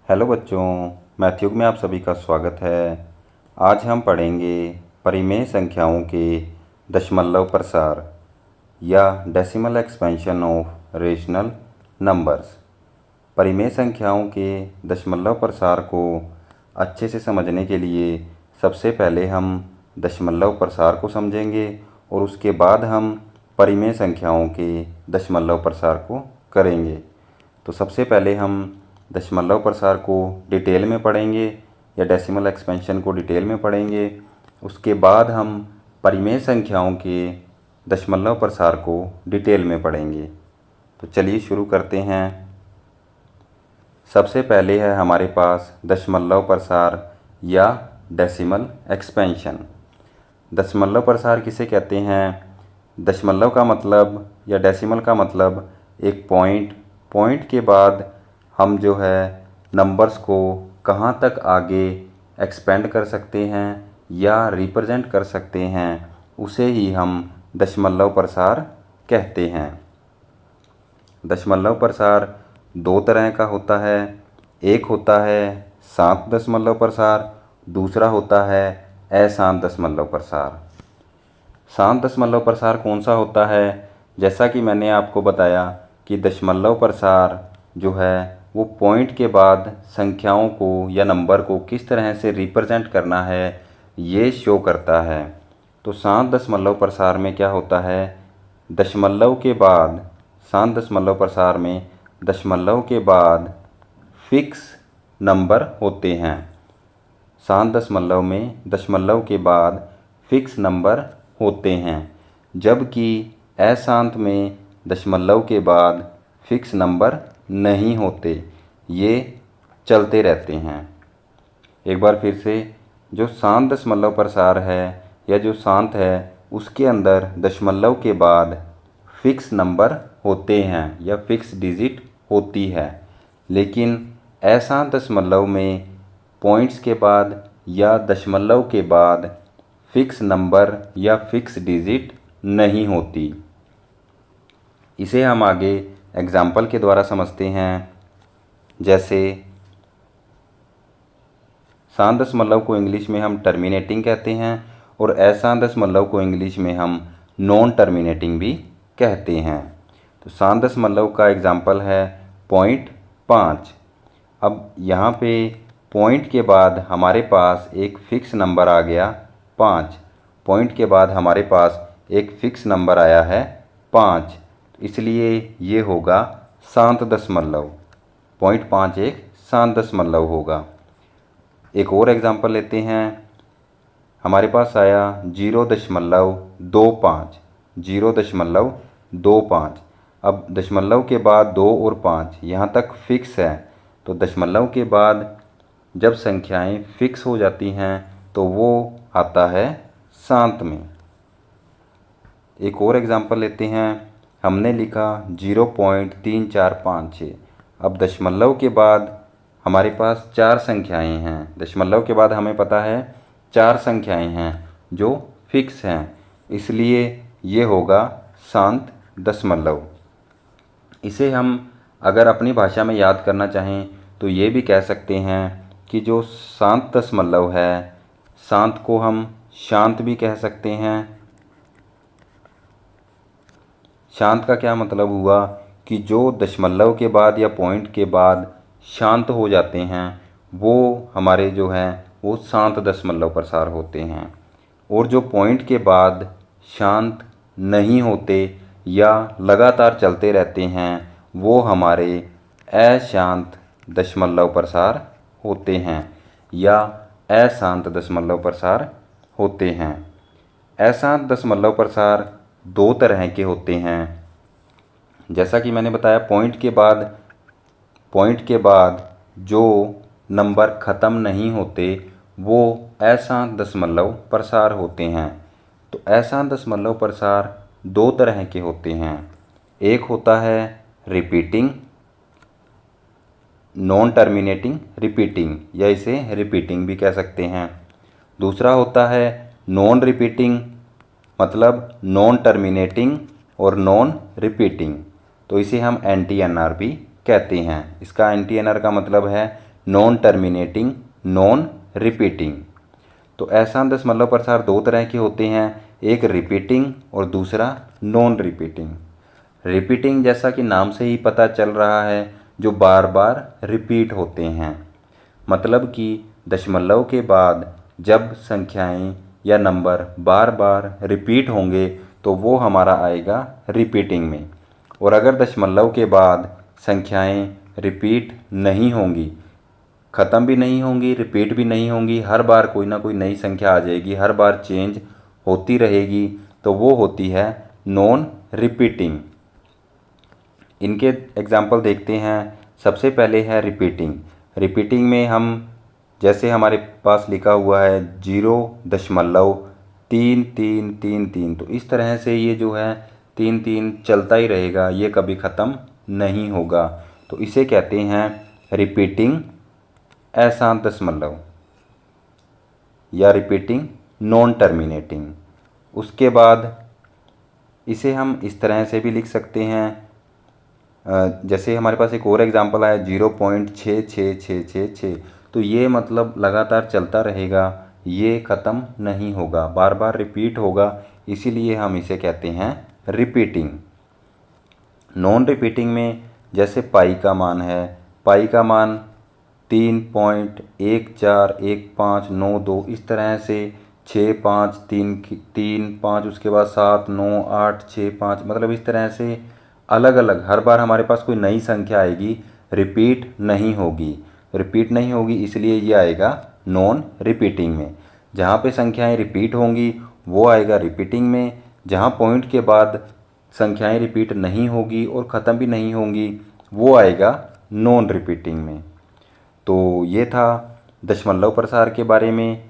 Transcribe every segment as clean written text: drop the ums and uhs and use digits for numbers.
Hello बच्चों, Matthew में आप सभी का स्वागत है। आज हम पढ़ेंगे परिमेय संख्याओं के दशमलव प्रसार या decimal expansion of rational numbers. परिमेय संख्याओं के दशमलव प्रसार को अच्छे से समझने के लिए सबसे पहले हम दशमलव प्रसार को समझेंगे और उसके बाद हम परिमेय संख्याओं के दशमलव प्रसार को करेंगे। तो सबसे पहले हम दशमलव प्रसार को डिटेल में पढ़ेंगे या डेसिमल एक्सपेंशन को डिटेल में पढ़ेंगे। उसके बाद हम परिमेय संख्याओं के दशमलव प्रसार को डिटेल में पढ़ेंगे। तो चलिए शुरू करते हैं। सबसे पहले है हमारे पास दशमलव प्रसार या डेसिमल एक्सपेंशन। दशमलव प्रसार किसे कहते हैं? दशमलव का मतलब या डेसिमल का मतलब एक पॉइंट के बाद हम जो है नंबर्स को कहाँ तक आगे एक्सपेंड कर सकते हैं या रिप्रेजेंट कर सकते हैं, उसे ही हम दशमलव प्रसार कहते हैं। दशमलव प्रसार दो तरह का होता है। एक होता है शांत दशमलव प्रसार, दूसरा होता है अशांत दशमलव प्रसार। शांत दशमलव प्रसार कौन सा होता है? जैसा कि मैंने आपको बताया कि दशमलव प्रसार जो है वो पॉइंट के बाद संख्याओं को या नंबर को किस तरह से रिप्रेजेंट करना है ये शो करता है। तो शांत दशमलव प्रसार में क्या होता है? दशमलव के बाद शांत दशमलव प्रसार में दशमलव के बाद फिक्स नंबर होते हैं। शांत दशमलव में दशमलव के बाद फिक्स नंबर होते हैं, जबकि अशांत में दशमलव के बाद फिक्स नंबर नहीं होते, ये चलते रहते हैं। एक बार फिर से, जो शांत दशमलव प्रसार है या जो शांत है उसके अंदर दशमलव के बाद फिक्स नंबर होते हैं या फिक्स डिजिट होती है, लेकिन अशांत दशमलव में पॉइंट्स के बाद या दशमलव के बाद फिक्स नंबर या फिक्स डिजिट नहीं होती। इसे हम आगे एग्जाम्पल के द्वारा समझते हैं। जैसे शांत दशमलव को इंग्लिश में हम टर्मिनेटिंग कहते हैं और अशांत दशमलव को इंग्लिश में हम नॉन टर्मिनेटिंग भी कहते हैं। तो शांत दशमलव का एग्जाम्पल है 0.5। अब यहाँ पे पॉइंट के बाद हमारे पास एक फ़िक्स नंबर आ गया 5। पॉइंट के बाद हमारे पास एक फ़िक्स नंबर आया है 5, इसलिए ये होगा शांत दशमलव। 0.5 एक शांत दशमलव होगा। एक और एग्जांपल लेते हैं। हमारे पास आया 0.25। 0.25। अब दशमलव के बाद 2 और 5 यहाँ तक फिक्स है, तो दशमलव के बाद जब संख्याएं फिक्स हो जाती हैं तो वो आता है शांत में। एक और एग्जांपल लेते हैं। हमने लिखा 0.3456। अब दशमलव के बाद हमारे पास 4 संख्याएं हैं। दशमलव के बाद हमें पता है 4 संख्याएं हैं जो फिक्स हैं, इसलिए ये होगा शांत दशमलव। इसे हम अगर अपनी भाषा में याद करना चाहें तो ये भी कह सकते हैं कि जो शांत दशमलव है, शांत को हम शांत भी कह सकते हैं। शांत का क्या मतलब हुआ कि जो दशमलव के बाद या पॉइंट के बाद शांत हो जाते हैं वो हमारे जो हैं वो शांत दशमलव प्रसार होते हैं, और जो पॉइंट के बाद शांत नहीं होते या लगातार चलते रहते हैं वो हमारे अशांत दशमलव प्रसार होते हैं या अशांत दशमलव प्रसार होते हैं। अशांत दशमलव प्रसार 2 तरह के होते हैं। जैसा कि मैंने बताया पॉइंट के बाद जो नंबर ख़त्म नहीं होते वो अशांत दशमलव प्रसार होते हैं। तो अशांत दशमलव प्रसार 2 तरह के होते हैं। एक होता है रिपीटिंग, नॉन टर्मिनेटिंग रिपीटिंग, या इसे रिपीटिंग भी कह सकते हैं। दूसरा होता है नॉन रिपीटिंग, मतलब नॉन टर्मिनेटिंग और नॉन रिपीटिंग। तो इसे हम NTNR भी कहते हैं। इसका NTNR का मतलब है नॉन टर्मिनेटिंग, नॉन रिपीटिंग। तो अशांत दशमलव प्रसार दो तरह के होते हैं, एक रिपीटिंग और दूसरा नॉन रिपीटिंग। रिपीटिंग जैसा कि नाम से ही पता चल रहा है, जो बार बार रिपीट होते हैं। मतलब कि दशमलव के बाद जब संख्याएं या नंबर बार बार रिपीट होंगे तो वो हमारा आएगा रिपीटिंग में। और अगर दशमलव के बाद संख्याएं रिपीट नहीं होंगी, ख़त्म भी नहीं होंगी, रिपीट भी नहीं होंगी, हर बार कोई ना कोई नई संख्या आ जाएगी, हर बार चेंज होती रहेगी, तो वो होती है नॉन रिपीटिंग। इनके एग्जाम्पल देखते हैं। सबसे पहले है रिपीटिंग। रिपीटिंग में हम जैसे हमारे पास लिखा हुआ है 0.3333, तो इस तरह से ये जो है 3 चलता ही रहेगा, ये कभी ख़त्म नहीं होगा। तो इसे कहते हैं रिपीटिंग अशांत दशमलव या रिपीटिंग नॉन टर्मिनेटिंग। उसके बाद इसे हम इस तरह से भी लिख सकते हैं, जैसे हमारे पास एक और एग्जांपल है 0.66666, तो ये मतलब लगातार चलता रहेगा, ये ख़त्म नहीं होगा, बार बार रिपीट होगा, इसीलिए हम इसे कहते हैं रिपीटिंग। नॉन रिपीटिंग में जैसे पाई का मान है, पाई का मान 3.141592, इस तरह से 6 5 3 3 5, उसके बाद 7 9 8 6 5, मतलब इस तरह से अलग अलग हर बार हमारे पास कोई नई संख्या आएगी, रिपीट नहीं होगी। रिपीट नहीं होगी इसलिए ये आएगा नॉन रिपीटिंग में। जहाँ पे संख्याएं रिपीट होंगी वो आएगा रिपीटिंग में, जहाँ पॉइंट के बाद संख्याएं रिपीट नहीं होगी और ख़त्म भी नहीं होंगी वो आएगा नॉन रिपीटिंग में। तो ये था दशमलव प्रसार के बारे में।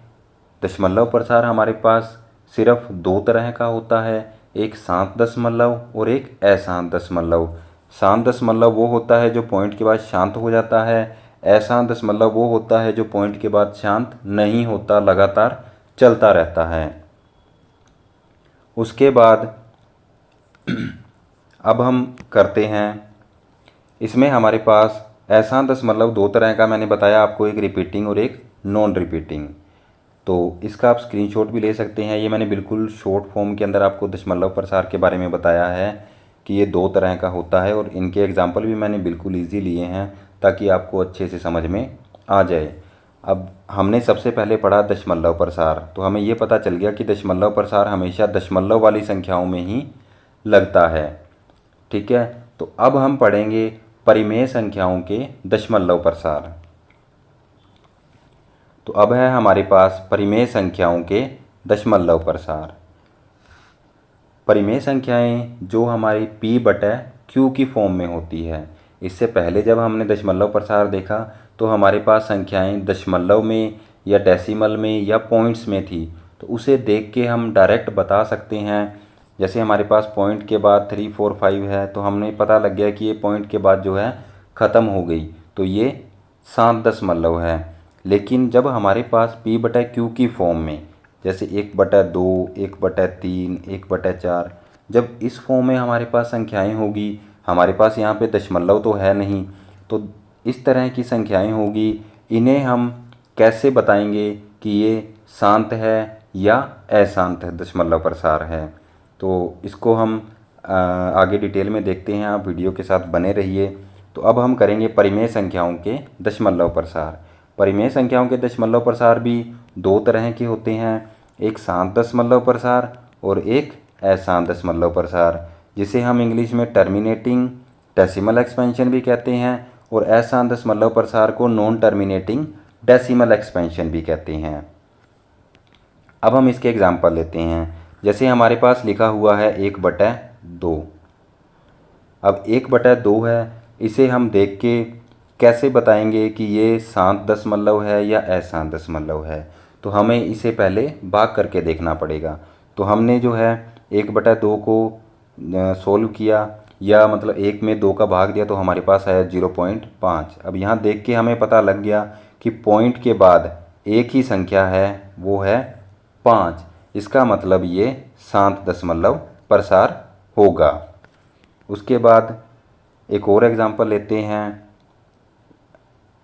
दशमलव प्रसार हमारे पास सिर्फ दो तरह का होता है, एक शांत दशमलव और एक अशांत दशमलव। शांत दशमलव वो होता है जो पॉइंट के बाद शांत हो जाता है, अशांत दशमलव वो होता है जो पॉइंट के बाद शांत नहीं होता, लगातार चलता रहता है। उसके बाद अब हम करते हैं, इसमें हमारे पास अशांत दशमलव दो तरह का मैंने बताया आपको, एक रिपीटिंग और एक नॉन रिपीटिंग। तो इसका आप स्क्रीनशॉट भी ले सकते हैं। ये मैंने बिल्कुल शॉर्ट फॉर्म के अंदर आपको दशमलव प्रसार के बारे में बताया है कि ये दो तरह का होता है, और इनके एग्जांपल भी मैंने बिल्कुल ईजी लिए हैं ताकि आपको अच्छे से समझ में आ जाए। अब हमने सबसे पहले पढ़ा दशमलव प्रसार, तो हमें ये पता चल गया कि दशमलव प्रसार हमेशा दशमलव वाली संख्याओं में ही लगता है। ठीक है, तो अब हम पढ़ेंगे परिमेय संख्याओं के दशमलव प्रसार। तो अब है हमारे पास परिमेय संख्याओं के दशमलव प्रसार। परिमेय संख्याएं जो हमारी p/q की फॉर्म में होती है। इससे पहले जब हमने दशमलव प्रसार देखा तो हमारे पास संख्याएं दशमलव में या डेसिमल में या पॉइंट्स में थी, तो उसे देख के हम डायरेक्ट बता सकते हैं। जैसे हमारे पास पॉइंट के बाद 3 4 5 है, तो हमने पता लग गया कि ये पॉइंट के बाद जो है ख़त्म हो गई, तो ये शांत दशमलव है। लेकिन जब हमारे पास p/q की फॉर्म में, जैसे 1/2, 1/3, 1/4, जब इस फॉर्म में हमारे पास संख्याएं होगी, हमारे पास यहाँ पे दशमलव तो है नहीं, तो इस तरह की संख्याएं होगी, इन्हें हम कैसे बताएंगे कि ये शांत है या अशांत दशमलव प्रसार है। तो इसको हम आगे डिटेल में देखते हैं, आप वीडियो के साथ बने रहिए। तो अब हम करेंगे परिमेय संख्याओं के दशमलव प्रसार। परिमेय संख्याओं के दशमलव प्रसार भी दो तरह के होते हैं, एक शांत दशमलव प्रसार और एक अशांत दशमलव प्रसार, जिसे हम इंग्लिश में टर्मिनेटिंग डेसिमल एक्सपेंशन भी कहते हैं, और अशांत दशमलव प्रसार को नॉन टर्मिनेटिंग डेसिमल एक्सपेंशन भी कहते हैं। अब हम इसके एग्जाम्पल लेते हैं। जैसे हमारे पास लिखा हुआ है 1/2। अब 1/2 है, इसे हम देख के कैसे बताएंगे कि ये शांत दशमलव है या अशांत दशमलव है। तो हमें इसे पहले भाग करके देखना पड़ेगा। तो हमने जो है 1/2 को सोल्व किया, या मतलब 1 में 2 का भाग दिया, तो हमारे पास आया 0.5। अब यहाँ देख के हमें पता लग गया कि पॉइंट के बाद एक ही संख्या है, वो है 5। इसका मतलब ये शांत दशमलव प्रसार होगा। उसके बाद एक और एग्जांपल लेते हैं।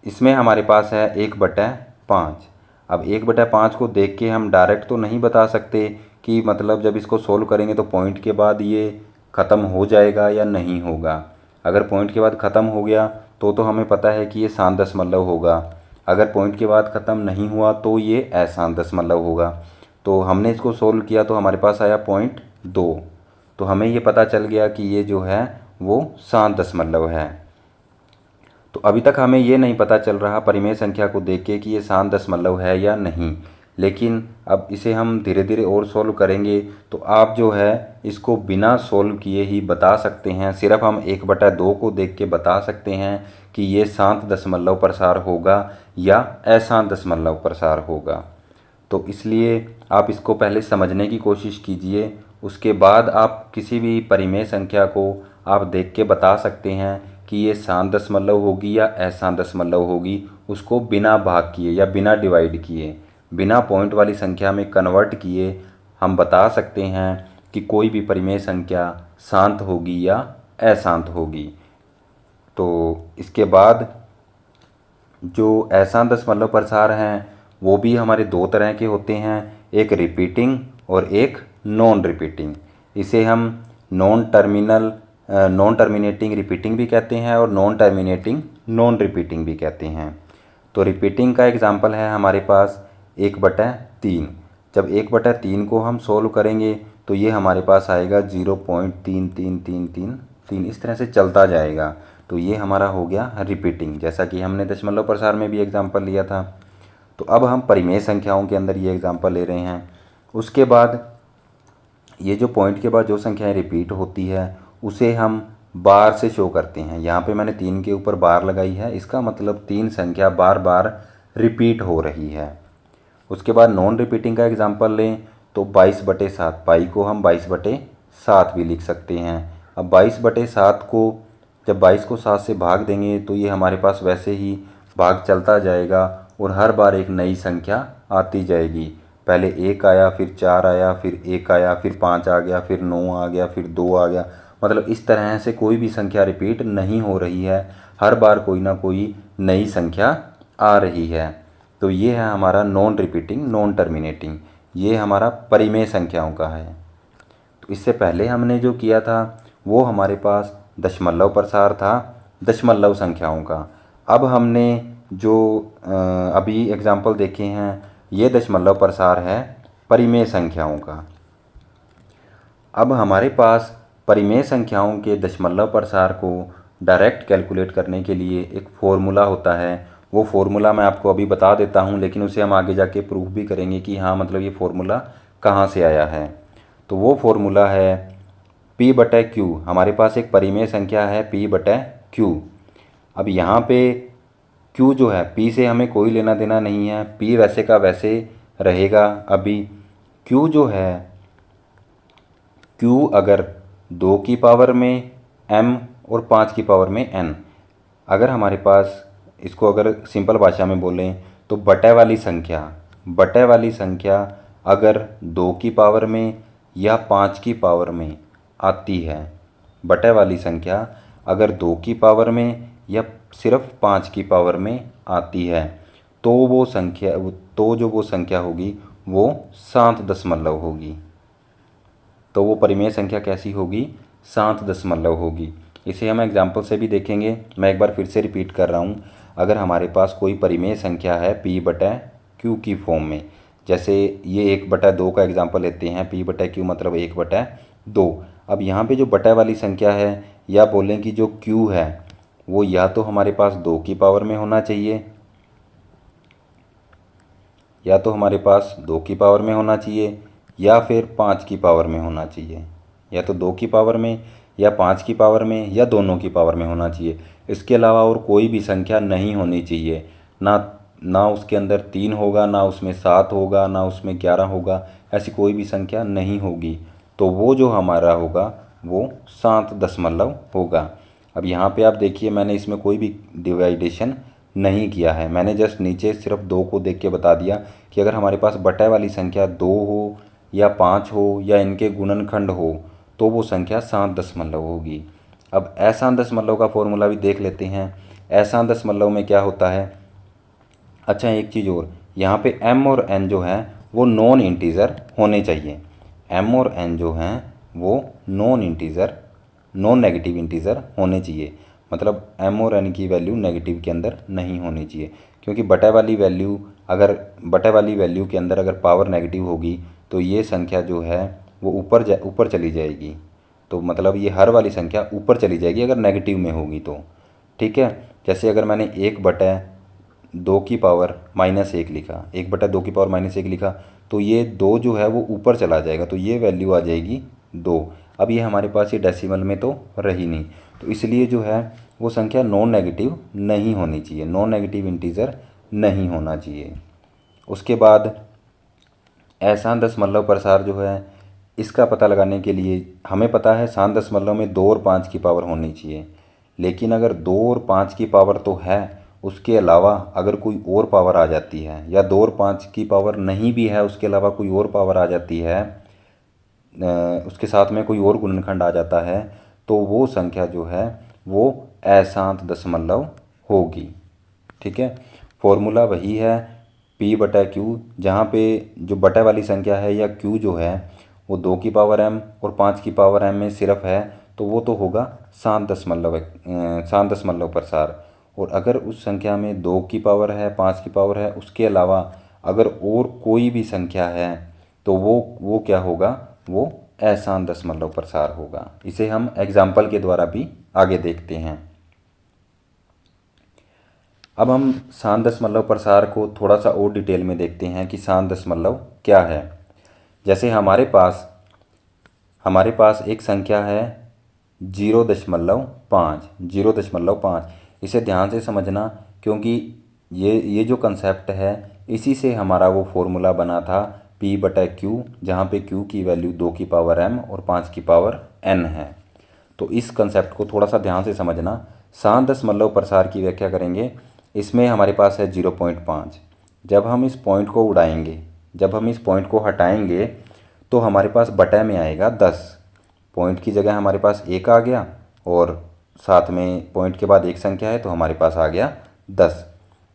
इसमें हमारे पास है 1/5। अब 1/5 को देख के हम डायरेक्ट तो नहीं बता सकते कि मतलब जब इसको सोल्व करेंगे तो पॉइंट के बाद ये ख़त्म हो जाएगा या नहीं होगा। अगर पॉइंट के बाद ख़त्म हो गया तो हमें पता है कि ये शांत दशमलव होगा। अगर पॉइंट के बाद ख़त्म नहीं हुआ तो ये अशांत दशमलव होगा। तो हमने इसको सोल्व किया तो हमारे पास आया 0.2। तो हमें ये पता चल गया कि ये जो है वो शांत दशमलव है। तो अभी तक हमें ये नहीं पता चल रहा परिमेय संख्या को देख के कि ये शांत दशमलव है या नहीं, लेकिन अब इसे हम धीरे धीरे और सोल्व करेंगे तो आप जो है इसको बिना सोल्व किए ही बता सकते हैं। सिर्फ हम 1/2 को देख के बता सकते हैं कि ये शांत दशमलव प्रसार होगा या अशांत दशमलव प्रसार होगा। तो इसलिए आप इसको पहले समझने की कोशिश कीजिए, उसके बाद आप किसी भी परिमेय संख्या को आप देख के बता सकते हैं कि ये शांत दशमलव होगी या अशांत दशमलव होगी, उसको बिना भाग किए या बिना डिवाइड किए, बिना पॉइंट वाली संख्या में कन्वर्ट किए हम बता सकते हैं कि कोई भी परिमेय संख्या शांत होगी या अशांत होगी। तो इसके बाद जो अशांत दशमलव प्रसार हैं वो भी हमारे दो तरह के होते हैं, एक रिपीटिंग और एक नॉन रिपीटिंग। इसे हम नॉन टर्मिनेटिंग रिपीटिंग भी कहते हैं और नॉन टर्मिनेटिंग नॉन रिपीटिंग भी कहते हैं। तो रिपीटिंग का एग्जांपल है हमारे पास 1/3। जब 1/3 को हम सोल्व करेंगे तो ये हमारे पास आएगा 0.33333, इस तरह से चलता जाएगा। तो ये हमारा हो गया रिपीटिंग, जैसा कि हमने दशमलव प्रसार में भी एग्जांपल लिया था। तो अब हम परिमेय संख्याओं के अंदर ये एग्जांपल ले रहे हैं। उसके बाद ये जो पॉइंट के बाद जो संख्याएं रिपीट होती है उसे हम बार से शो करते हैं। यहाँ पे मैंने 3 के ऊपर बार लगाई है, इसका मतलब 3 संख्या बार बार रिपीट हो रही है। उसके बाद नॉन रिपीटिंग का एग्जांपल लें तो 22/7, पाई को हम 22/7 भी लिख सकते हैं। अब 22/7 को जब 22 को 7 से भाग देंगे तो ये हमारे पास वैसे ही भाग चलता जाएगा और हर बार एक नई संख्या आती जाएगी। पहले 1 आया, फिर 4 आया, फिर 1 आया, फिर 5 आ गया, फिर 9 आ गया, फिर 2 आ गया। मतलब इस तरह से कोई भी संख्या रिपीट नहीं हो रही है, हर बार कोई ना कोई नई संख्या आ रही है। तो ये है हमारा नॉन रिपीटिंग नॉन टर्मिनेटिंग, ये हमारा परिमेय संख्याओं का है। तो इससे पहले हमने जो किया था वो हमारे पास दशमलव प्रसार था दशमलव संख्याओं का। अब हमने जो अभी एग्जाम्पल देखे हैं ये दशमलव प्रसार है परिमेय संख्याओं का। अब हमारे पास परिमेय संख्याओं के दशमलव प्रसार को डायरेक्ट कैलकुलेट करने के लिए एक फ़ॉर्मूला होता है। वो फ़ॉर्मूला मैं आपको अभी बता देता हूँ, लेकिन उसे हम आगे जाके प्रूफ भी करेंगे कि हाँ मतलब ये फ़ॉर्मूला कहाँ से आया है। तो वो फ़ॉर्मूला है P/Q। हमारे पास एक परिमेय संख्या है P/Q। अब यहाँ पे Q जो है, P से हमें कोई लेना देना नहीं है, P वैसे का वैसे रहेगा। अभी Q जो है, Q अगर 2 की पावर में m और 5 की पावर में n, अगर हमारे पास इसको अगर सिंपल भाषा में बोलें तो बटे वाली संख्या अगर 2 की पावर में या 5 की पावर में आती है, बटे वाली संख्या अगर 2 की पावर में या सिर्फ 5 की पावर में आती है तो वो संख्या होगी वो शांत दशमलव होगी। तो वो परिमेय संख्या कैसी होगी? शांत दशमलव होगी। इसे हम एग्जाम्पल से भी देखेंगे। मैं एक बार फिर से रिपीट कर रहा हूँ। अगर हमारे पास कोई परिमेय संख्या है P/Q की फॉर्म में, जैसे ये 1/2 का एग्जाम्पल लेते हैं, P/Q मतलब 1/2। अब यहाँ पे जो बटा वाली संख्या है या बोलें कि जो Q है वो या तो हमारे पास 2 की पावर में होना चाहिए, या तो हमारे पास 2 की पावर में होना चाहिए या फिर 5 की पावर में होना चाहिए, या तो 2 की पावर में या 5 की पावर में या दोनों की पावर में होना चाहिए। इसके अलावा और कोई भी संख्या नहीं होनी चाहिए। ना उसके अंदर 3 होगा, ना उसमें 7 होगा, ना उसमें 11 होगा, ऐसी कोई भी संख्या नहीं होगी। तो वो जो हमारा होगा वो शांत दशमलव होगा। अब यहाँ पे आप देखिए मैंने इसमें कोई भी डिवाइडेशन नहीं किया है, मैंने जस्ट नीचे सिर्फ 2 को देख के बता दिया कि अगर हमारे पास बटे वाली संख्या 2 हो या 5 हो या इनके गुणनखंड हो तो वो संख्या शांत दशमलव होगी। अब अशांत दशमलव का फॉर्मूला भी देख लेते हैं। असांत दशमलव में क्या होता है। अच्छा, एक चीज़ और, यहाँ पे m और n जो हैं वो नॉन इंटीज़र होने चाहिए। m और n जो हैं वो non integer, non negative integer होने चाहिए। मतलब m और n की वैल्यू नेगेटिव के अंदर नहीं होनी चाहिए, क्योंकि बटे वाली वैल्यू के अंदर अगर पावर नेगेटिव होगी तो ये संख्या जो है वो ऊपर चली जाएगी। तो मतलब ये हर वाली संख्या ऊपर चली जाएगी अगर नेगेटिव में होगी तो। ठीक है, जैसे अगर मैंने 1/2 लिखा, 1/2 लिखा, तो ये 2 जो है वो ऊपर चला जाएगा, तो ये वैल्यू आ जाएगी 2। अब ये हमारे पास ये डेसिमल में तो रही नहीं, तो इसलिए जो है वो संख्या नॉन नेगेटिव नहीं होनी चाहिए, नॉन नेगेटिव इंटीज़र नहीं होना चाहिए। उसके बाद अशांत दशमलव प्रसार जो है, इसका पता लगाने के लिए हमें पता है शांत दशमलव में 2 और 5 की पावर होनी चाहिए, लेकिन अगर 2 और 5 की पावर तो है, उसके अलावा अगर कोई और पावर आ जाती है, या 2 और 5 की पावर नहीं भी है, उसके अलावा कोई और पावर आ जाती है, उसके साथ में कोई और गुणनखंड आ जाता है, तो वो संख्या जो है वो अशांत दशमलव होगी। ठीक है, फॉर्मूला वही है P/Q, जहाँ पे जो बटे वाली संख्या है या Q जो है वो 2 की पावर m और 5 की पावर m में सिर्फ है, तो वो तो होगा शांत दशमलव प्रसार। और अगर उस संख्या में 2 की पावर है, 5 की पावर है, उसके अलावा अगर और कोई भी संख्या है, तो वो क्या होगा, वो अशांत दशमलव प्रसार होगा। इसे हम एग्जाम्पल के द्वारा भी आगे देखते हैं। अब हम शांत दशमलव प्रसार को थोड़ा सा और डिटेल में देखते हैं कि शांत दशमलव क्या है। जैसे हमारे पास एक संख्या है 0.5। इसे ध्यान से समझना, क्योंकि ये जो कंसेप्ट है इसी से हमारा वो फॉर्मूला बना था P/Q, जहाँ पे Q की वैल्यू 2 की पावर m और 5 की पावर n है। तो इस कंसेप्ट को थोड़ा सा ध्यान से समझना। शांत दशमलव प्रसार की व्याख्या करेंगे। इसमें हमारे पास है 0.5। जब हम इस पॉइंट को हटाएंगे तो हमारे पास बटे में आएगा 10। पॉइंट की जगह हमारे पास 1 आ गया, और साथ में पॉइंट के बाद एक संख्या है तो हमारे पास आ गया 10।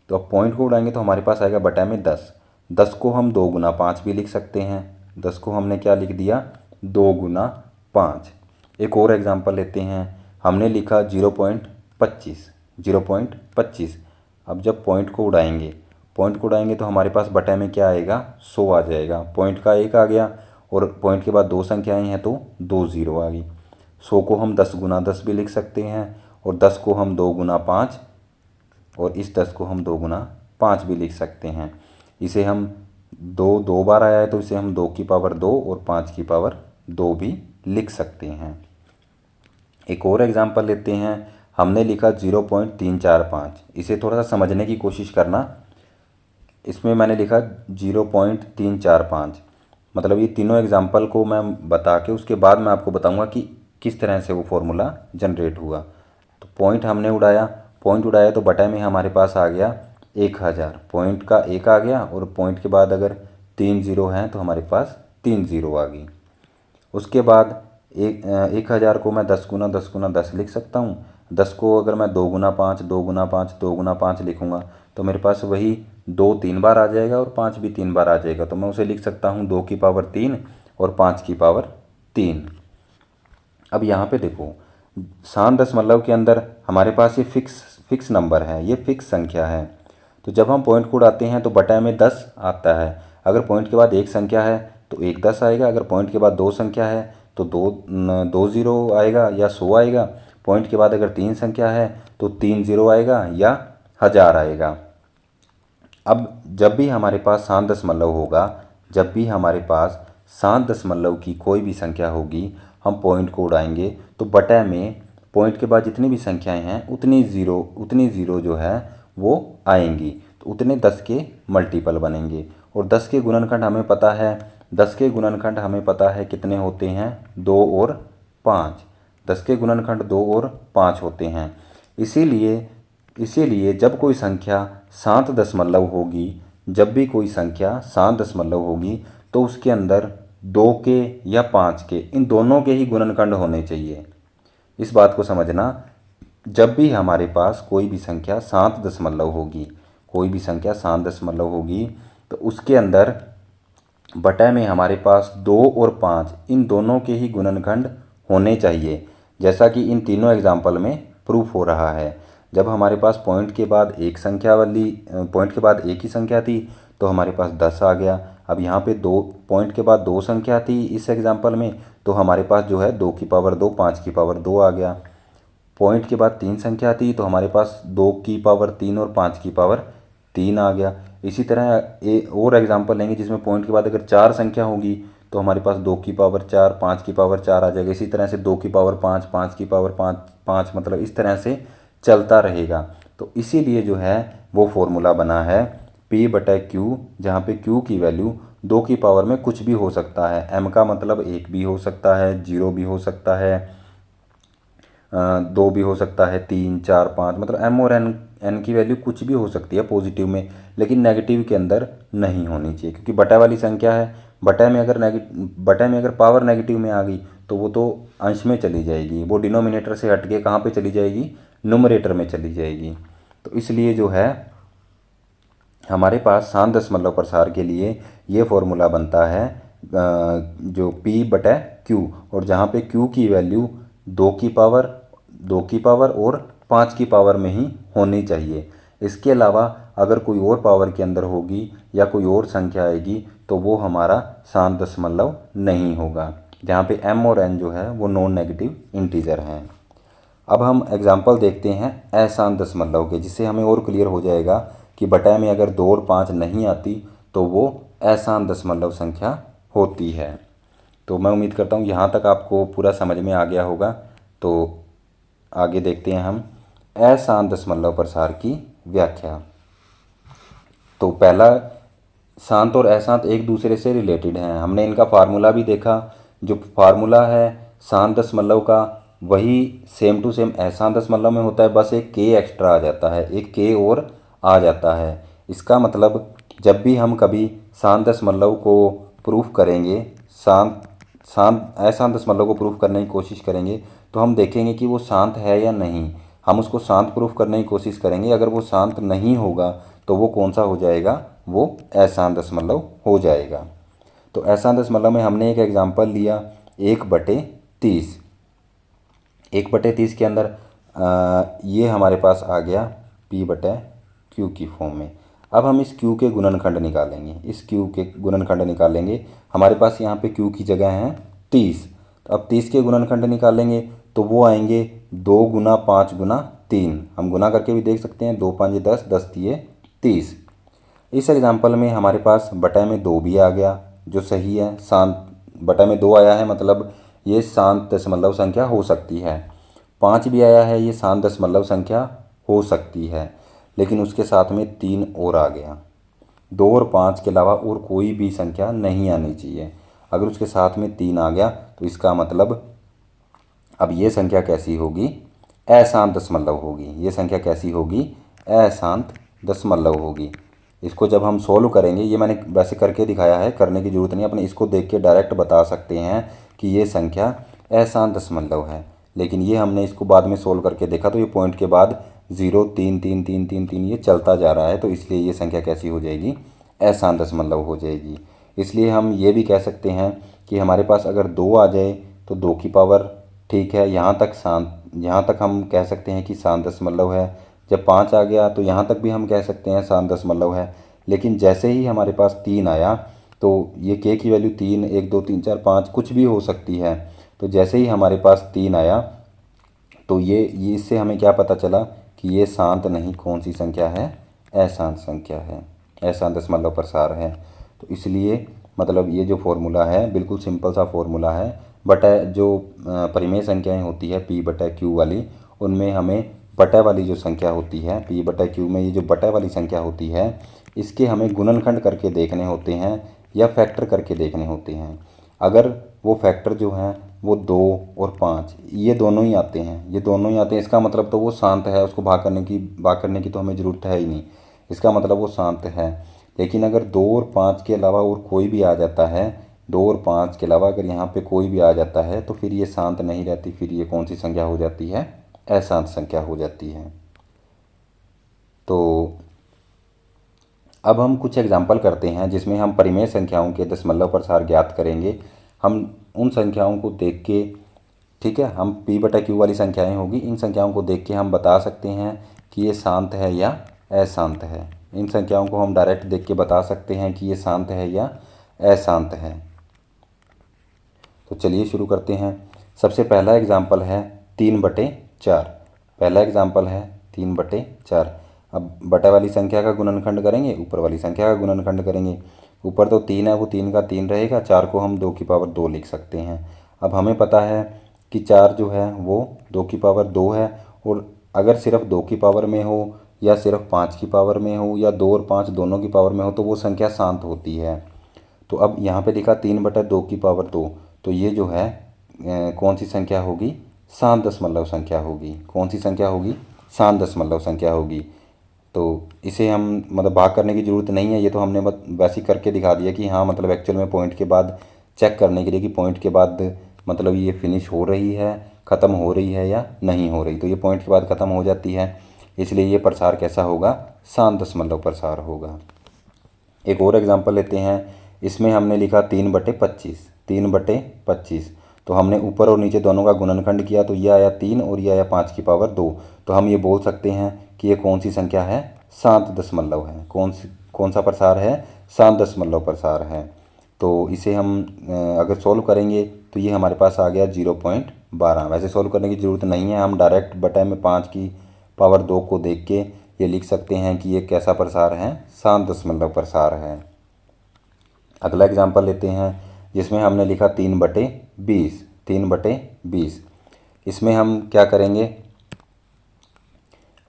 तो अब पॉइंट को उड़ाएंगे तो हमारे पास आएगा बटे में 10। 10 को हम 2 गुना 5 भी लिख सकते हैं। 10 को हमने क्या लिख दिया, 2 गुना 5। एक और एग्जांपल लेते हैं। हमने लिखा 0.25। अब जब पॉइंट को उड़ाएंगे तो हमारे पास बटे में क्या आएगा, 100 आ जाएगा। पॉइंट का 1 आ गया, और पॉइंट के बाद 2 संख्याएं हैं तो 2 0 आ गई। 100 को हम 10 गुना 10 भी लिख सकते हैं, और 10 को हम 2 गुना 5, और इस 10 को हम 2 गुना 5 भी लिख सकते हैं। इसे हम 2 बार आया है तो इसे हम 2 की पावर 2 और 5 की पावर 2 भी लिख सकते हैं। एक और एग्जांपल लेते हैं। हमने लिखा 0.345। इसे थोड़ा सा समझने की कोशिश करना। इसमें मैंने लिखा 0.345, मतलब ये तीनों एग्जांपल को मैं बता के उसके बाद मैं आपको बताऊंगा कि किस तरह से वो फॉर्मूला जनरेट हुआ। तो पॉइंट उड़ाया तो बटे में हमारे पास आ गया 1000। पॉइंट का 1 आ गया, और पॉइंट के बाद अगर 3 0 हैं तो हमारे पास 3 0 आ गई। उसके बाद 1000 को मैं 10 गुना 10 लिख सकता हूँ। 10 को अगर मैं 2 गुना 5 लिखूँगा तो मेरे पास वही 2 3 बार आ जाएगा, और 5 भी 3 बार आ जाएगा। तो मैं उसे लिख सकता हूँ 2 की पावर 3 और 5 की पावर 3। अब यहाँ पे देखो, शांत दशमलव के अंदर हमारे पास ये फिक्स नंबर है, ये फिक्स संख्या है। तो जब हम पॉइंट को उड़ाते हैं तो बटे में 10 आता है। अगर पॉइंट के बाद एक संख्या है तो एक 10 आएगा। अगर पॉइंट के बाद 2 संख्या है तो 2 0 आएगा या 100 आएगा। पॉइंट के बाद अगर 3 संख्या है तो 3 0 आएगा या 1000 आएगा। अब जब भी हमारे पास शांत दशमलव की कोई भी संख्या होगी, हम पॉइंट को उड़ाएंगे तो बटे में पॉइंट के बाद जितनी भी संख्याएं हैं उतनी ज़ीरो जो है वो आएंगी, तो उतने 10 के मल्टीपल बनेंगे। और 10 के गुणनखंड हमें पता है कितने होते हैं, 2 और 5। 10 के गुणनखंड 2 और 5 होते हैं। इसीलिए जब कोई संख्या शांत दशमलव होगी, तो उसके अंदर 2 के या 5 के, इन दोनों के ही गुणनखंड होने चाहिए। इस बात को समझना। जब भी हमारे पास कोई भी संख्या शांत दशमलव होगी, कोई भी संख्या शांत दशमलव होगी, तो उसके अंदर बटा में हमारे पास 2 और 5 इन दोनों के ही गुणनखंड होने चाहिए, जैसा कि इन तीनों एग्जाम्पल में प्रूफ हो रहा है। जब हमारे पास पॉइंट के बाद एक संख्या वाली पॉइंट के बाद एक ही संख्या थी तो हमारे पास 10 आ गया। अब यहाँ पे दो पॉइंट के बाद दो संख्या थी इस एग्जाम्पल में, तो हमारे पास जो है 2 की पावर 2 5 की पावर 2 आ गया। पॉइंट के बाद तीन संख्या थी तो हमारे पास 2 की पावर 3 और 5 की पावर 3 आ गया। इसी तरह और एग्जांपल लेंगे जिसमें पॉइंट के बाद अगर चार संख्या होगी तो हमारे पास 2 की पावर 4 5 की पावर 4 आ जाएगा। इसी तरह से 2 की पावर 5 5 की पावर 5 5 मतलब इस तरह से चलता रहेगा। तो इसीलिए जो है वो फॉर्मूला बना है P/Q, जहाँ पे Q की वैल्यू 2 की पावर में कुछ भी हो सकता है। M का मतलब 1 भी हो सकता है, 0 भी हो सकता है, 2 भी हो सकता है, 3 4 5 मतलब M और N की वैल्यू कुछ भी हो सकती है पॉजिटिव में, लेकिन नेगेटिव के अंदर नहीं होनी चाहिए क्योंकि बटा वाली संख्या है। बटा में अगर पावर नेगेटिव में आ गई तो वो तो अंश में चली जाएगी, वो डिनोमिनेटर से हट के कहाँ पे चली जाएगी, न्यूमरेटर में चली जाएगी। तो इसलिए जो है हमारे पास शांत दशमलव प्रसार के लिए ये फॉर्मूला बनता है जो P/Q, और जहाँ पे Q की वैल्यू 2 की पावर और 5 की पावर में ही होनी चाहिए। इसके अलावा अगर कोई और पावर के अंदर होगी या कोई और संख्या आएगी तो वो हमारा शांत दशमलव नहीं होगा, जहाँ पे M और N जो है वो नॉन नेगेटिव इंटीजर हैं। अब हम एग्जाम्पल देखते हैं अशांत दशमलव के, जिससे हमें और क्लियर हो जाएगा कि बटा में अगर 2 और 5 नहीं आती तो वो अशांत दशमलव संख्या होती है। तो मैं उम्मीद करता हूँ यहाँ तक आपको पूरा समझ में आ गया होगा। तो आगे देखते हैं हम अशांत दशमलव प्रसार की व्याख्या। तो पहला, शांत और अशांत एक दूसरे से रिलेटेड हैं, हमने इनका फार्मूला भी देखा। जो फार्मूला है शांत दशमलव का वही सेम टू सेम अशांत दशमलव में होता है, बस एक के एक्स्ट्रा आ जाता है, एक के और आ जाता है। इसका मतलब जब भी हम कभी शांत दशमलव को प्रूफ करेंगे, अशांत दशमलव को प्रूफ करने की कोशिश करेंगे तो हम देखेंगे कि वो शांत है या नहीं। हम उसको शांत प्रूफ करने की कोशिश करेंगे, अगर वो शांत नहीं होगा तो वो कौन सा हो जाएगा, वो अशांत दशमलव हो जाएगा। तो अशांत दशमलव में हमने एक एग्जांपल लिया 1/30। 1/30 के अंदर ये हमारे पास आ गया P/Q की फॉर्म में। अब हम इस Q के गुणनखंड निकालेंगे, इस Q के गुणनखंड निकालेंगे। हमारे पास यहाँ पे Q की जगह है 30, तो अब 30 के गुणनखंड निकालेंगे तो वो आएंगे 2 गुना 5 गुना 3। हम गुना करके भी देख सकते हैं, 2 5 10, 10 3 30। इस एग्जाम्पल में हमारे पास बटा में 2 भी आ गया जो सही है। शांत बटा में 2 आया है मतलब ये शांत दशमलव संख्या हो सकती है। 5 भी आया है, ये शांत दशमलव संख्या हो सकती है, लेकिन उसके साथ में 3 और आ गया। 2 और 5 के अलावा और कोई भी संख्या नहीं आनी चाहिए। अगर उसके साथ में 3 आ गया तो इसका मतलब अब ये संख्या कैसी होगी, अशांत दशमलव होगी। ये संख्या कैसी होगी, अशांत दशमलव होगी। इसको जब हम सोल्व करेंगे, ये मैंने वैसे करके दिखाया है, करने की ज़रूरत नहीं, अपने इसको देख के डायरेक्ट बता सकते हैं कि ये संख्या अशांत दशमलव है। लेकिन ये हमने इसको बाद में सोल्व करके देखा तो ये पॉइंट के बाद 0 3 3 3 3 3 ये चलता जा रहा है, तो इसलिए ये संख्या कैसी हो जाएगी, अशांत दशमलव हो जाएगी। इसलिए हम ये भी कह सकते हैं कि हमारे पास अगर 2 आ जाए तो 2 की पावर ठीक है, यहाँ तक हम कह सकते हैं कि शांत दशमलव है। जब 5 आ गया तो यहाँ तक भी हम कह सकते हैं शांत दशमलव है। लेकिन जैसे ही हमारे पास 3 आया तो ये के की वैल्यू 3 1 2 3 4 5 कुछ भी हो सकती है। तो जैसे ही हमारे पास 3 आया तो ये इससे हमें क्या पता चला कि ये शांत नहीं, कौन सी संख्या है, अशांत संख्या है, अशांत दशमलव प्रसार है। तो इसलिए मतलब ये जो फॉर्मूला है बिल्कुल सिंपल सा फॉर्मूला है। बट जो परिमेय संख्याएं होती है P/Q वाली, उनमें हमें बटा वाली जो संख्या होती है P/Q में, ये जो बटा वाली संख्या होती है इसके हमें गुणनखंड करके देखने होते हैं या फैक्टर करके देखने होते हैं। अगर वो फैक्टर जो हैं वो 2 और 5 ये दोनों ही आते हैं, ये दोनों ही आते हैं, इसका मतलब तो वो शांत है, उसको भाग करने की तो हमें ज़रूरत है ही नहीं, इसका मतलब वो शांत है। लेकिन अगर 2 और 5 के अलावा और कोई भी आ जाता है, 2 और 5 के अलावा अगर यहाँ पे कोई भी आ जाता है तो फिर ये शांत नहीं रहती, फिर ये कौन सी संख्या हो जाती है, अशांत संख्या हो जाती है। तो अब हम कुछ एग्जाम्पल करते हैं जिसमें हम परिमेय संख्याओं के दशमलव प्रसार ज्ञात करेंगे। हम उन संख्याओं को देख के, ठीक है, हम p/q वाली संख्याएं होगी, इन संख्याओं को देख के हम बता सकते हैं कि ये शांत है या अशांत है। इन संख्याओं को हम डायरेक्ट देख के बता सकते हैं कि ये शांत है या अशांत है। तो चलिए शुरू करते हैं। सबसे पहला एग्जाम्पल है 3/4। पहला एग्जाम्पल है 3/4। अब बटे वाली संख्या का गुणनखंड करेंगे, ऊपर वाली संख्या का गुणनखंड करेंगे। ऊपर तो 3 है, वो 3 का 3 रहेगा, 4 को हम 2 लिख सकते हैं। अब हमें पता है कि 4 जो है वो 2 है, और अगर सिर्फ 2 में हो या सिर्फ 5 में हो या 2 और 5 दोनों की पावर में हो तो वो संख्या शांत होती है। तो अब यहाँ पे लिखा 3/2, तो ये जो है कौन सी संख्या होगी? शांत दशमलव संख्या होगी। कौन सी संख्या होगी? शांत दशमलव संख्या होगी। तो इसे हम मतलब भाग करने की ज़रूरत नहीं है, ये तो हमने वैसे ही करके दिखा दिया कि हाँ मतलब एक्चुअल में पॉइंट के बाद चेक करने के लिए कि पॉइंट के बाद मतलब ये फिनिश हो रही है, ख़त्म हो रही है या नहीं हो रही। तो ये पॉइंट के बाद ख़त्म हो जाती है, इसलिए ये प्रसार कैसा होगा? शांत दशमलव प्रसार होगा। एक और एग्जांपल लेते हैं। इसमें हमने लिखा 3/25। 3/25, तो हमने ऊपर और नीचे दोनों का गुणनखंड किया, तो ये आया 3 और ये आया 5/2। तो हम ये बोल सकते हैं कि ये कौन सी संख्या है? शांत दशमलव है। कौन सा प्रसार है? शांत दशमलव प्रसार है। तो इसे हम अगर सॉल्व करेंगे तो ये हमारे पास आ गया 0.12। वैसे सॉल्व करने की ज़रूरत नहीं है, हम डायरेक्ट बटे में 5/2 को देख के ये लिख सकते हैं कि ये कैसा प्रसार है? शांत दशमलव प्रसार है। अगला एग्जांपल लेते हैं जिसमें हमने लिखा 3/20। 3/20, इसमें हम क्या करेंगे?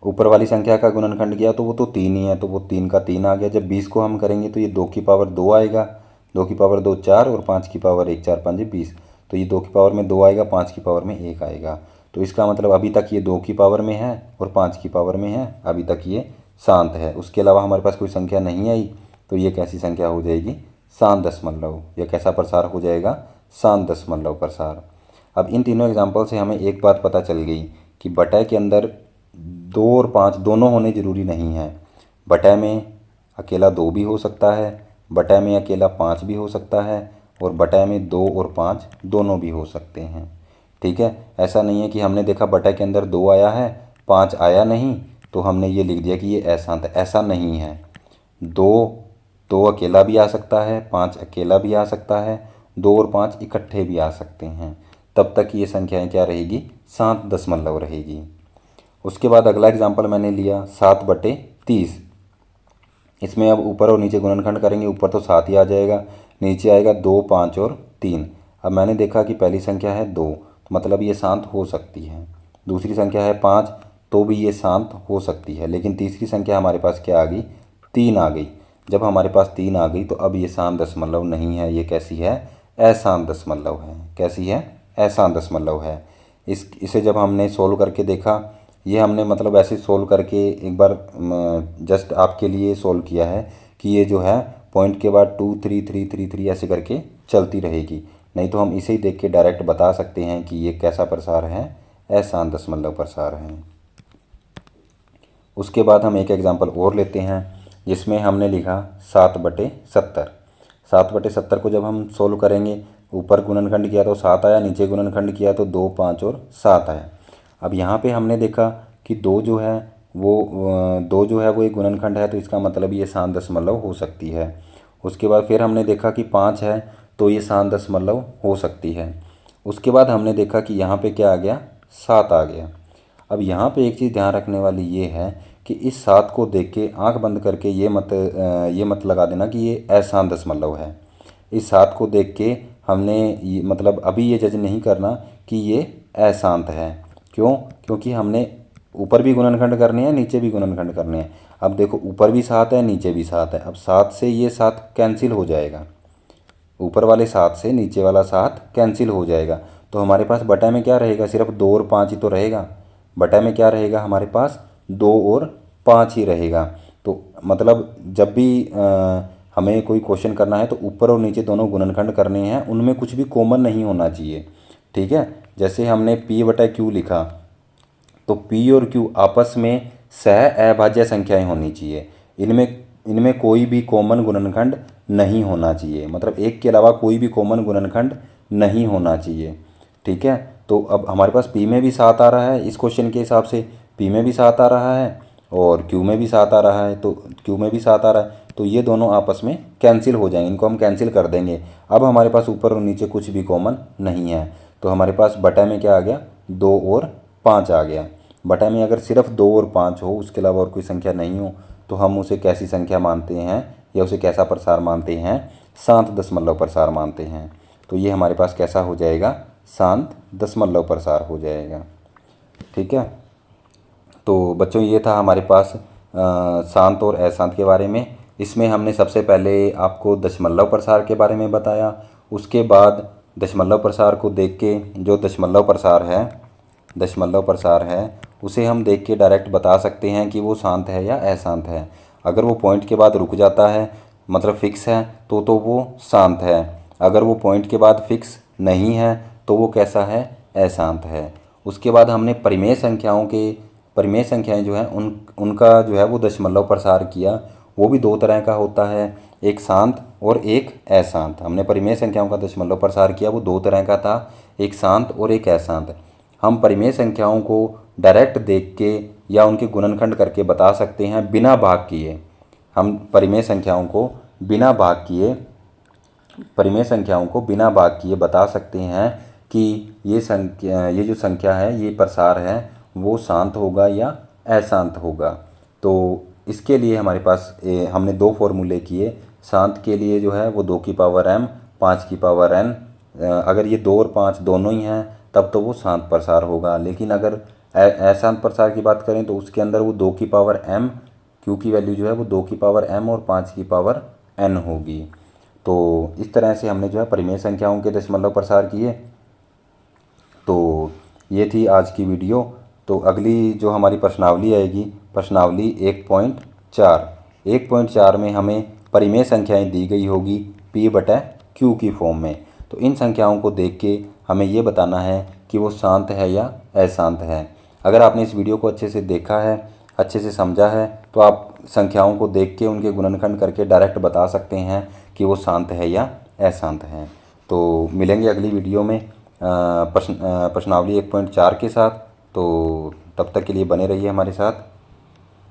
ऊपर वाली संख्या का गुणनखंड किया तो वो तो 3 ही है, तो वो 3 का 3 आ गया। जब 20 को हम करेंगे तो ये 2 आएगा, 2 4 और 5 4 5 20। तो ये 2 में 2 आएगा, 5 में 1 आएगा। तो इसका मतलब अभी तक ये 2 में है और 5 में है, अभी तक ये शांत है। उसके अलावा हमारे पास कोई संख्या नहीं आई, तो ये कैसी संख्या हो जाएगी? शांत दशमलव। यह कैसा प्रसार हो जाएगा? शांत दशमलव प्रसार। अब इन तीनों एग्जाम्पल से हमें एक बात पता चल गई कि बटे के अंदर 2 और 5 दोनों होने ज़रूरी नहीं है। बटे में अकेला 2 भी हो सकता है, बटे में अकेला 5 भी हो सकता है, और बटे में 2 और 5 दोनों भी हो सकते हैं। ठीक है, ऐसा नहीं है कि हमने देखा बटे के अंदर 2 आया है, 5 आया नहीं, तो हमने ये लिख दिया कि ये अशांत है। ऐसा नहीं है। 2 अकेला भी आ सकता है, 5 अकेला भी आ सकता है, 2 और 5 इकट्ठे भी आ सकते हैं। तब तक ये संख्याएं क्या रहेगी? शांत दशमलव रहेगी। उसके बाद अगला एग्जाम्पल मैंने लिया 7/30। इसमें अब ऊपर और नीचे गुणनखंड करेंगे। ऊपर तो 7 ही आ जाएगा, नीचे आएगा 2, 5 और 3। अब मैंने देखा कि पहली संख्या है 2, तो मतलब ये शांत हो सकती है। दूसरी संख्या है 5, तो भी ये शांत हो सकती है। लेकिन तीसरी संख्या हमारे पास क्या आ गई? 3 आ गई। जब हमारे पास 3 आ गई तो अब ये शांत दशमलव नहीं है, ये कैसी है? अशांत दशमलव है। कैसी है? अशांत दशमलव है। इसे जब हमने सोल्व करके देखा, ये हमने मतलब ऐसे सोल्व करके एक बार जस्ट आपके लिए सोल्व किया है कि ये जो है पॉइंट के बाद 2 3 3 3 3 ऐसे करके चलती रहेगी। नहीं तो हम इसे ही देख के डायरेक्ट बता सकते हैं कि ये कैसा प्रसार है? अशांत दशमलव प्रसार है। उसके बाद हम एक एग्जांपल और लेते हैं जिसमें हमने लिखा 7/70। 7/70 को जब हम सोल्व करेंगे, ऊपर गुणनखंड किया तो 7 आया, नीचे गुणनखंड किया तो 2, 5 और 7 आया। अब यहाँ पे हमने देखा कि 2 जो है वो एक गुणनखंड है, तो इसका मतलब ये शांत दशमलव हो सकती है। उसके बाद फिर हमने देखा कि 5 है, तो ये शांत दशमलव हो सकती है। उसके बाद हमने देखा कि यहाँ पे क्या आ गया? 7 आ गया। अब यहाँ पे एक चीज़ ध्यान रखने वाली ये है कि इस 7 को देख के आँख बंद करके ये मत लगा देना कि ये अशांत दशमलव है। इस 7 को देख के हमने मतलब अभी ये जज नहीं करना कि ये अशांत है। क्यों? क्योंकि हमने ऊपर भी गुणनखंड करने हैं, नीचे भी गुणनखंड करने हैं। अब देखो ऊपर भी 7 है, नीचे भी 7 है। अब 7 से ये 7 कैंसिल हो जाएगा, ऊपर वाले 7 से नीचे वाला 7 कैंसिल हो जाएगा। तो हमारे पास बटे में क्या रहेगा? सिर्फ 2 और 5 ही तो रहेगा। बटे में क्या रहेगा हमारे पास? 2 और 5 ही रहेगा। तो मतलब जब भी हमें कोई क्वेश्चन करना है तो ऊपर और नीचे दोनों गुणनखंड करने हैं, उनमें कुछ भी कॉमन नहीं होना चाहिए। ठीक है, जैसे हमने p/q लिखा, तो P और Q आपस में सह अभाज्य संख्याएं होनी चाहिए। इनमें इनमें कोई भी कॉमन गुणनखंड नहीं होना चाहिए, मतलब एक के अलावा कोई भी कॉमन गुणनखंड नहीं होना चाहिए। ठीक है, तो अब हमारे पास P में भी 7 आ रहा है, इस क्वेश्चन के हिसाब से P में भी 7 आ रहा है और Q में भी 7 आ रहा है, तो Q में भी 7 आ रहा है, तो ये दोनों आपस में कैंसिल हो जाएंगे, इनको हम कैंसिल कर देंगे। अब हमारे पास ऊपर और नीचे कुछ भी कॉमन नहीं है, तो हमारे पास बटा में क्या आ गया, 2 और 5 आ गया। बटा में अगर सिर्फ 2 और 5 हो, उसके अलावा और कोई संख्या नहीं हो, तो हम उसे कैसी संख्या मानते हैं या उसे कैसा प्रसार मानते हैं, शांत दशमलव प्रसार मानते हैं। तो ये हमारे पास कैसा हो जाएगा, शांत दशमलव प्रसार हो जाएगा। ठीक है, तो बच्चों ये था हमारे पास शांत और अशांत के बारे में। इसमें हमने सबसे पहले आपको दशमलव प्रसार के बारे में बताया, उसके बाद दशमलव प्रसार को देख के जो दशमलव प्रसार है उसे हम देख के डायरेक्ट बता सकते हैं कि वो शांत है या अशांत है। अगर वो पॉइंट के बाद रुक जाता है, मतलब फिक्स है, तो वो शांत है। अगर वो पॉइंट के बाद फिक्स नहीं है तो वो कैसा है, अशांत है। उसके बाद हमने परिमेय संख्याएं जो हैं उनका जो है वो दशमलव प्रसार किया, वो भी 2 तरह का होता है, एक शांत और एक अशांत। हमने परिमेय संख्याओं का दशमलव प्रसार किया, वो 2 तरह का था, एक शांत और एक अशांत। हम परिमेय संख्याओं को डायरेक्ट देख के या उनके गुणनखंड करके बता सकते हैं बिना भाग किए। हम परिमेय संख्याओं को बिना भाग किए बता सकते हैं कि ये जो संख्या है, ये प्रसार है, वो शांत होगा या अशांत होगा। तो इसके लिए हमारे पास हमने 2 फॉर्मूले किए। शांत के लिए जो है वो 2 की पावर m 5 की पावर n, अगर ये 2 और 5 दोनों ही हैं तब तो वो शांत प्रसार होगा। लेकिन अगर अशांत प्रसार की बात करें तो उसके अंदर वो 2 की पावर m, q की वैल्यू जो है वो 2 की पावर m और 5 की पावर n होगी। तो इस तरह से हमने जो है परिमेय संख्याओं के दशमलव प्रसार किए। तो ये थी आज की वीडियो। तो अगली जो हमारी प्रश्नावली आएगी, प्रश्नावली 1.4 में हमें परिमेय संख्याएं दी गई होगी P/Q की फॉर्म में। तो इन संख्याओं को देख के हमें ये बताना है कि वो शांत है या अशांत है। अगर आपने इस वीडियो को अच्छे से देखा है, अच्छे से समझा है, तो आप संख्याओं को देख के उनके गुणनखंड करके डायरेक्ट बता सकते हैं कि वो शांत है या अशांत है। तो मिलेंगे अगली वीडियो में प्रश्नावली 1.4 के साथ। तो तब तक के लिए बने रहिए हमारे साथ।